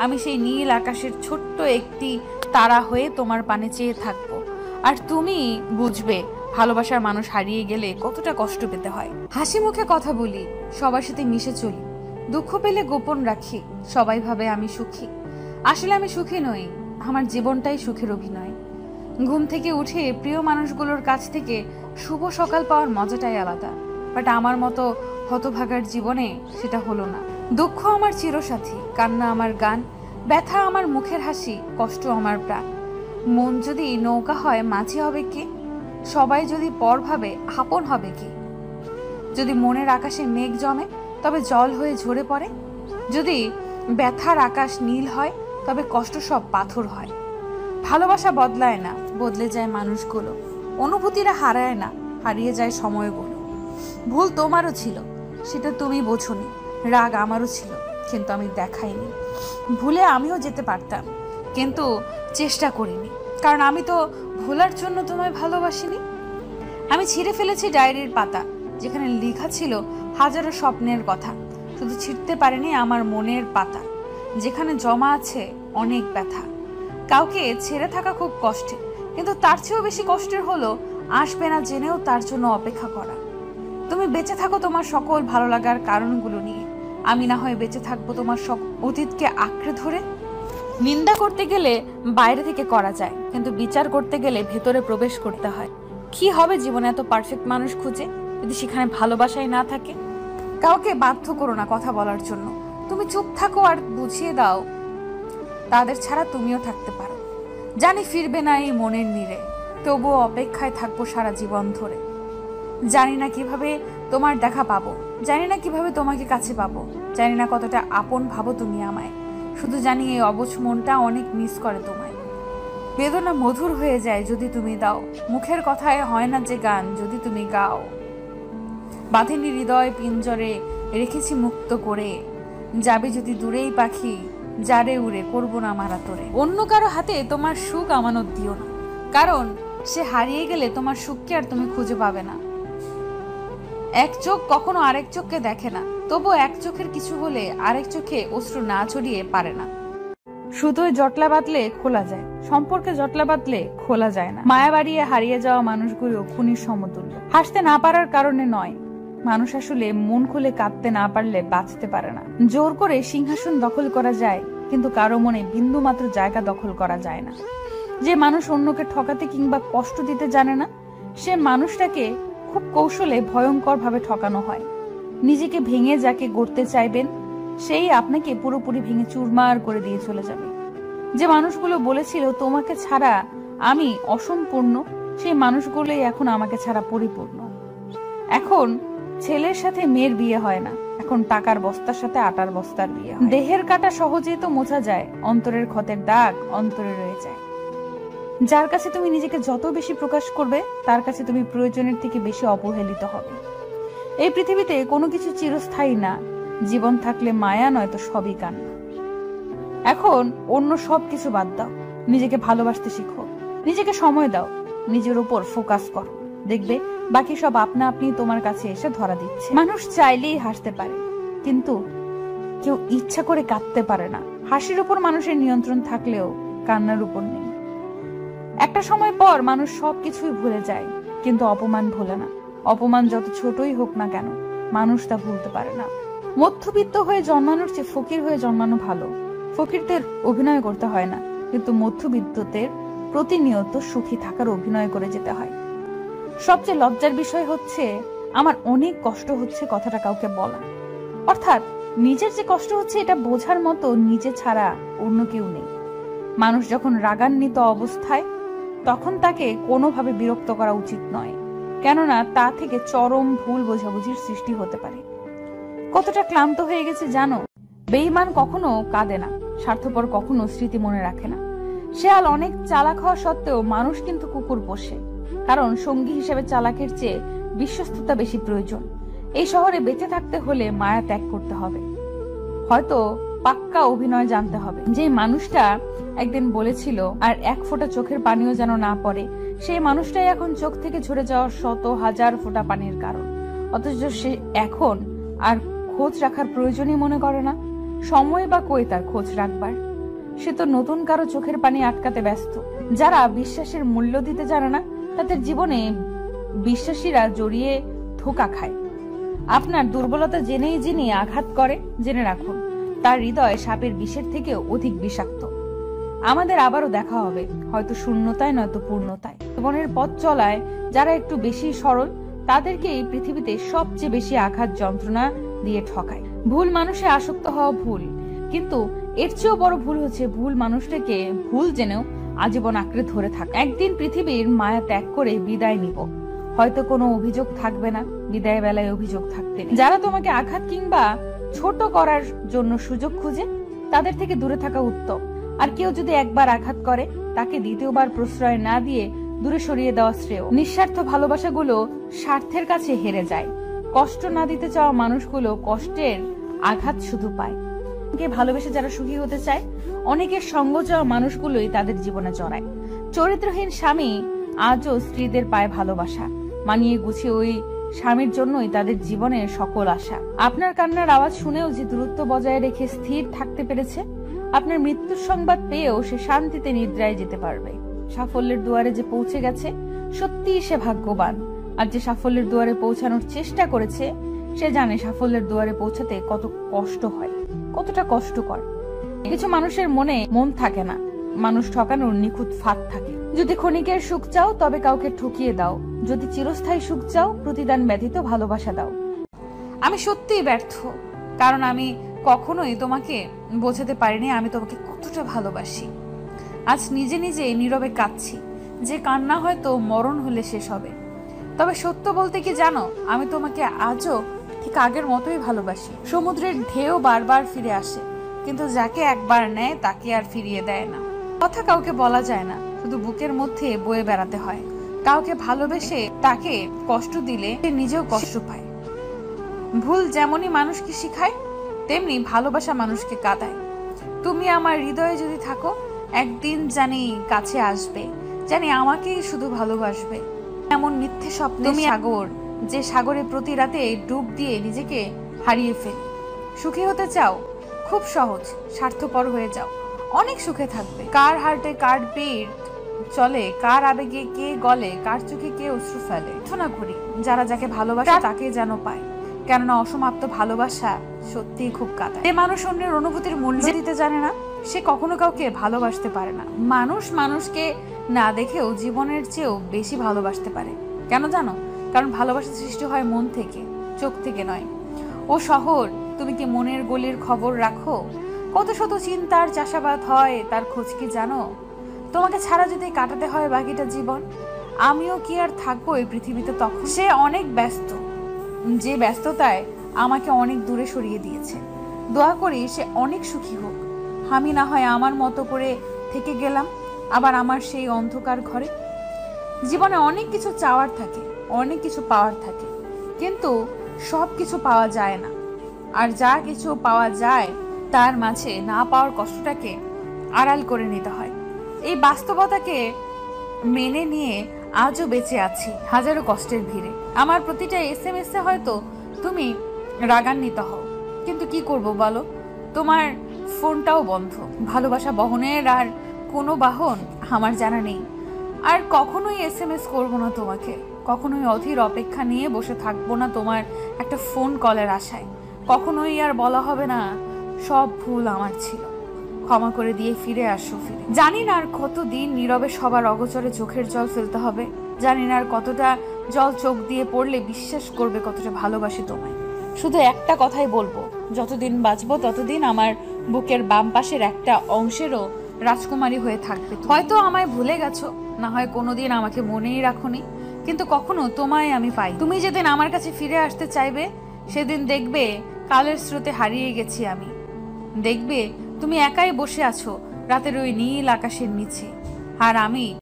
আমি সেই নীল আকাশের ছোট্ট একটি তারা হয়ে তোমার পানে চেয়ে থাকবো, আর তুমি বুঝবে ভালোবাসার মানুষ হারিয়ে গেলে কতটা কষ্ট পেতে হয়। হাসি মুখে কথা বলি, সবার সাথে মিশে চলি, দুঃখ পেলে গোপন রাখি, সবাই ভাবে আমি সুখী। আসলে আমি সুখী নই, আমার জীবনটাই সুখের অভিনয়। ঘুম থেকে উঠে প্রিয় মানুষগুলোর কাছ থেকে শুভ সকাল পাওয়ার মজাটাই আলাদা, বাট আমার মতো হতভাগার জীবনে সেটা হলো না। দুঃখ আমার চিরসাথী, কান্না আমার গান, ব্যথা আমার মুখের হাসি, কষ্ট আমার প্রাণ। মন যদি নৌকা হয় মাঝি হবে কে? সবাই যদি পর ভাবে আপন হবে কি? যদি মনের আকাশে মেঘ জমে তবে জল হয়ে ঝরে পড়ে। যদি ব্যথার আকাশ নীল হয় তবে কষ্ট সব পাথর হয়। ভালোবাসা বদলায় না, বদলে যায় মানুষগুলো। অনুভূতিরা হারায় না, হারিয়ে যায় সময়গুলো। ভুল তোমারও ছিল, সেটা তুমি বোঝোনি। রাগ আমারও ছিল, কিন্তু আমি দেখাইনি। ভুলে আমিও যেতে পারতাম, কিন্তু চেষ্টা করিনি, কারণ আমি তো ভোলার জন্য তোমায় ভালোবাসিনি। আমি ছিঁড়ে ফেলেছি ডায়েরির পাতা, যেখানে লেখা ছিল হাজারো স্বপ্নের কথা। শুধু ছিঁড়তে পারিনি আমার মনের পাতা, যেখানে জমা আছে অনেক ব্যথা। কাউকে ছেড়ে থাকা খুব কষ্টের, কিন্তু তার চেয়েও বেশি কষ্টের হলো আসবে না জেনেও তার জন্য অপেক্ষা করা। তুমি বেঁচে থাকো তোমার সকল ভালো লাগার কারণগুলো নিয়ে, আমি না হয় বেঁচে থাকবো তোমার অতীতকে আঁকড়ে ধরে। নিন্দা করতে গেলে বাইরে থেকে করা যায়, কিন্তু বিচার করতে গেলে ভেতরে প্রবেশ করতে হয়। কি হবে জীবনে এত পারফেক্ট মানুষ খুঁজে, যদি সেখানে ভালোবাসাই না থাকে? কাউকে বাধ্য করো না কথা বলার জন্য, তুমি চুপ থাকো আর বুঝিয়ে দাও তাদের ছাড়া তুমিও থাকতে পারো। জানি ফিরবে না এই মনের নীড়ে, তবুও অপেক্ষায় থাকবো সারা জীবন ধরে। জানি না কিভাবে তোমার দেখা পাবো, জানি না কিভাবে তোমাকে কাছে পাবো, জানি না কতটা আপন ভাবো তুমি আমায়। শুধু জানি এই অবুঝ মনটা অনেক মিস করে তোমায়। বেদনা মধুর হয়ে যায় যদি তুমি দাও, মুখের কথায় হয় না যে গান যদি তুমি গাও। বাঁধেনি হৃদয় পিঞ্জরে, রেখেছি মুক্ত করে, যাবে যদি দূরেই পাখি, যারে উড়ে করবো না মারা তোরে। অন্য কারো হাতে তোমার সুখ আমানত দিও না, কারণ সে হারিয়ে গেলে তোমার সুখকে আর তুমি খুঁজে পাবে না। এক চোখ কখনো আরেক চোখকে দেখে না, তবু এক চোখের কিছু হলে আরেক চোখে অশ্রু না ছড়িয়ে পারে না। শুধুই জটলা বাঁধলে খোলা যায়, সম্পর্কে জটলা বাঁধলে খোলা যায় না। মায়া বাড়িয়ে হারিয়ে যাওয়া মানুষগুলো খুনির সমতুল্য। হাসতে না পারার কারণে নয়, মানুষ আসলে মন খুলে কাঁদতে না পারলে বাঁচতে পারে না। জোর করে সিংহাসন দখল করা যায়, কিন্তু কারো মনে বিন্দু মাত্র জায়গা দখল করা যায় না। যে মানুষ অন্যকে ঠকাতে কিংবা কষ্ট দিতে জানে না, সে মানুষটাকে খুব কৌশলে ভয়ঙ্কর ভাবে ঠকানো হয়। নিজেকে ভেঙে যাকে গড়তে চাইবেন, সেই আপনাকে পুরোপুরি ভেঙে চুরমার করে দিয়ে চলে যাবে। যে মানুষগুলো বলেছিল তোমাকে ছাড়া আমি অসম্পূর্ণ, সেই মানুষগুলোই এখন আমাকে ছাড়া পরিপূর্ণ। এখন ছেলের সাথে মেয়ের বিয়ে হয় না, এখন টাকার বস্তার সাথে আটার বস্তার বিয়ে হয়। দেহের কাটা সহজেই তো মোছা যায়, অন্তরের ক্ষতের দাগ অন্তরে রয়ে যায়। যার কাছে তুমি নিজেকে যত বেশি প্রকাশ করবে, তার কাছে তুমি প্রয়োজনের থেকে বেশি অবহেলিত হবে। এই পৃথিবীতে কোনো কিছু চিরস্থায়ী না, জীবন থাকলে মায়া নয়তো সবই কান্না। এখন অন্য সব কিছু বাদ দাও, নিজেকে ভালোবাসতে শিখো, নিজেকে সময় দাও, নিজের উপর ফোকাস করো, দেখবে বাকি সব আপনা আপনি তোমার কাছে এসে ধরা দিচ্ছে। মানুষ চাইলেই হাসতে পারে, কিন্তু কেউ ইচ্ছা করে কাঁদতে পারে না। হাসির উপর মানুষের নিয়ন্ত্রণ থাকলেও কান্নার উপর নেই। একটা সময় পর মানুষ সবকিছুই ভুলে যায়, কিন্তু অপমান ভোলে না। অপমান যত ছোটই হোক না কেন, মানুষ তা ভুলতে পারে না। মধ্যবিত্ত হয়ে জন্মানোর চেয়ে ফকির হয়ে জন্মানো ভালো। ফকিরদের অভিনয় করতে হয় না, কিন্তু মধ্যবিত্তদের প্রতিনিয়ত সুখী থাকার অভিনয় করে যেতে হয়। সবচেয়ে লজ্জার বিষয় হচ্ছে, আমার অনেক কষ্ট হচ্ছে কথাটা কাউকে বলা, অর্থাৎ নিজের যে কষ্ট হচ্ছে এটা বোঝার মতো নিজে ছাড়া অন্য কেউ নেই। মানুষ যখন রাগান্বিত অবস্থায়, তখন তাকে কোনোভাবে বিরক্ত করা উচিত নয়, কেননা তা থেকে চরম ভুল বোঝাবুঝির সৃষ্টি হতে পারে। কতটা ক্লান্ত হয়ে গেছে জানো? বেঈমান কখনো কাঁদে না, স্বার্থপর কখনো স্মৃতি মনে রাখে না। শেয়াল অনেক চালাক হওয়া সত্ত্বেও মানুষ কিন্তু কুকুর পোষে, কারণ সঙ্গী হিসেবে চালাকের চেয়ে বিশ্বস্ততা বেশি প্রয়োজন। এই শহরে বেঁচে থাকতে হলে মায়া ত্যাগ করতে হবে, হয়তো পাক্কা অভিনয় জানতে হবে। যে মানুষটা একদিন বলেছিল আর এক ফোঁটা চোখের পানিও যেন না পড়ে, সেই মানুষটাই এখন চোখ থেকে ঝরে যাওয়া শত হাজার ফোঁটা পানির কারণ। অথচ সে এখন আর খোঁজ রাখার প্রয়োজনই মনে করে না। সময় বা কই তার খোঁজ রাখবার। সে তো নতুন কারো চোখের পানি আটকাতে ব্যস্ত। যারা বিশ্বাসের মূল্য দিতে জানে না, তাদের জীবনে বিশ্বাসীরা জড়িয়ে ধোঁকা খায়। আপনার দুর্বলতা জেনেই যিনি আঘাত করে, জেনে রাখুন তার হৃদয় সাপের বিষের থেকেও অধিক বিষাক্ত। আমাদের আবারও দেখা হবে, হয়তো শূন্যতায় নয়তো পূর্ণতায়। জীবনের পথ চলায় যারা একটু বেশি সরল, তাদেরকে এই পৃথিবীতে সবচেয়ে বেশি আঘাত যন্ত্রণা দিয়ে ঠকায়। ভুল মানুষে আসক্ত হওয়া ভুল, কিন্তু এর চেয়েও বড় ভুল হচ্ছে ভুল মানুষটাকে ভুল জেনেও আজীবন আঁকড়ে ধরে থাকা। একদিন পৃথিবীর মায়া ত্যাগ করে বিদায় নিব, হয়তো কোনো অভিযোগ থাকবে না, বিদায় বেলায় অভিযোগ থাকতে নেই। যারা তোমাকে আঘাত কিংবা ছোট করার জন্য সুযোগ খুঁজে, তাদের থেকে দূরে থাকা উত্তম। আর কেউ যদি একবার আঘাত করে, তাকে দ্বিতীয়বার প্রশ্রয় না দিয়ে দূরে সরিয়ে দেওয়া শ্রেয়। নিঃস্বার্থ ভালোবাসাগুলো স্বার্থের কাছে হেরে যায়। কষ্ট না দিতে চাওয়া মানুষগুলো কষ্টের আঘাত শুধু পায়। ভালোবেসে যারা সুখী হতে চায়, অনেকের সঙ্গ চাওয়া মানুষগুলোই তাদের জীবনে জড়ায়। চরিত্রহীন স্বামী আজও স্ত্রীদের পায় ভালোবাসা, মানিয়ে গুছিয়ে ওই স্বামীর জন্যই তাদের জীবনের সকল আশা। আপনার কান্নার আওয়াজ শুনেও যে দূরত্ব বজায় রেখে স্থির থাকতে পেরেছে, আপনার মৃত্যুর সংবাদ পেয়েও সে শান্তিতে নিদ্রায় যেতে পারবে। সাফল্যের দুয়ারে যে পৌঁছে গেছে, সত্যিই সে ভাগ্যবান। আর যে সাফল্যের দুয়ারে পৌঁছানোর চেষ্টা করেছে, সে জানে সাফল্যের দুয়ারে পৌঁছাতে কত কষ্ট হয়, কতটা কষ্টকর। কিছু মানুষের মনে মন থাকে না, মানুষ ঠকানোর নিখুঁত ফাঁদ থাকে। যদি ক্ষণিকের সুখ চাও, তবে কাউকে ঠকিয়ে দাও। যদি চিরস্থায়ী সুখ চাও, প্রতিদান ব্যতীত ভালোবাসা দাও। আমি সত্যিই ব্যর্থ, কারণ আমি কখনোই তোমাকে বোঝাতে পারিনি আমি তোমাকে কতটা ভালোবাসি। আজ নিজে নিজে নীরবে কাঁদছি, যে কান্না হয়তো মরণ হলে শেষ হবে। তবে সত্য বলতে কি জানো, আমি তোমাকে আজও ঠিক আগের মতোই ভালোবাসি। সমুদ্রের ঢেউ বারবার ফিরে আসে, কিন্তু যাকে একবার নেয় তাকে আর ফিরিয়ে দেয় না। কথা কাউকে বলা যায় না, শুধু বুকের মধ্যে বয়ে বেড়াতে হয়। কাউকে ভালোবেসে তাকে কষ্ট দিলে সে নিজেও কষ্ট পায়। ভুল যেমনই মানুষকে শিখায়, তেমনি ভালোবাসা মানুষকে কাঁদায়। তুমি আমার হৃদয়ে যদি থাকো, একদিন জানি কাছে আসবে, জানি আমাকেই শুধু ভালোবাসবে। এমন মিথ্যে স্বপ্ন তুমি সাগর, যে সাগরে প্রতি রাতে ডুব দিয়ে নিজেকে হারিয়ে ফেলি। সুখী হতে চাও? খুব সহজ, স্বার্থপর হয়ে যাও, অনেক সুখে থাকবে। কার হার্টে কার বিট চলে, কার আবেগে কে গলে, কার চোখে কে অশ্রু ফেলে। প্রার্থনা করি যারা যাকে ভালোবাসে তাকে যেন পায়, কেননা অসমাপ্ত ভালোবাসা সত্যিই খুব কাঁদায়। যে মানুষ অন্যের অনুভূতির মূল্য দিতে জানে না, সে কখনো কাউকে ভালোবাসতে পারে না। মানুষ মানুষকে না দেখেও জীবনের চেয়েও বেশি ভালোবাসতে পারে। কেন জানো? কারণ ভালোবাসা সৃষ্টি হয় মন থেকে, চোখ থেকে নয়। ও শহর, তুমি কি মনের গলির খবর রাখো? কত শত চিন্তার চাষাবাদ হয়, তার খোঁজ কি জানো? তোমাকে ছাড়া যদি কাটাতে হয় বাকিটা জীবন, আমিও কি আর থাকবো এই পৃথিবীতে? তখন সে অনেক ব্যস্ত, যে ব্যস্ততায় আমাকে অনেক দূরে সরিয়ে দিয়েছে। দোয়া করি সে অনেক সুখী হোক। আমি না হয় আমার মতো করে থেকে গেলাম আবার আমার সেই অন্ধকার ঘরে। জীবনে অনেক কিছু চাওয়ার থাকে, অনেক কিছু পাওয়ার থাকে, কিন্তু সব কিছু পাওয়া যায় না। আর যা কিছু পাওয়া যায়, তার মাঝে না পাওয়ার কষ্টটাকে আড়াল করে নিতে হয়। এই বাস্তবতাকে মেনে নিয়ে আজও বেঁচে আছি হাজারো কষ্টের ভিড়ে। আমার প্রতিটা SMS-এ হয়তো তুমি রাগান্বিত হও, কিন্তু কি করব বলো, তোমার ফোনটাও বন্ধ। ভালোবাসা বহনের আর কোনো বাহন আমার জানা নেই। আর কখনোই SMS করবো না তোমাকে, কখনোই অধীর অপেক্ষা নিয়ে বসে থাকবো না তোমার একটা ফোন কলের আশায়। কখনোই আর বলা হবে না সব ভুল আমার ছিল, ক্ষমা করে দিয়ে ফিরে আসো ফিরে। জানি না আর কতদিন নীরবে সবার অগোচরে চোখের জল ফেলতে হবে। জানি না আর কতটা জল চোখ দিয়ে পড়লে বিশ্বাস করবে কতটা ভালোবাসি তোমায়। শুধু একটা কথাই বলবো, যতদিন বাঁচবো ততদিন আমার বুকের বাম পাশের একটা অংশেরও রাজকুমারী হয়ে থাকবে। হয়তো আমায় ভুলে গেছো, না হয় কোনোদিন আমাকে মনেই রাখোনি, কিন্তু কখনো তোমায় আমি পাই। তুমি যেদিন আমার কাছে ফিরে আসতে চাইবে, সেদিন দেখবে কালের স্রোতে হারিয়ে গেছি আমি। দেখবে তুমি একাই বসে আছো রাতের ওই নীল আকাশের নিচে, আর আমি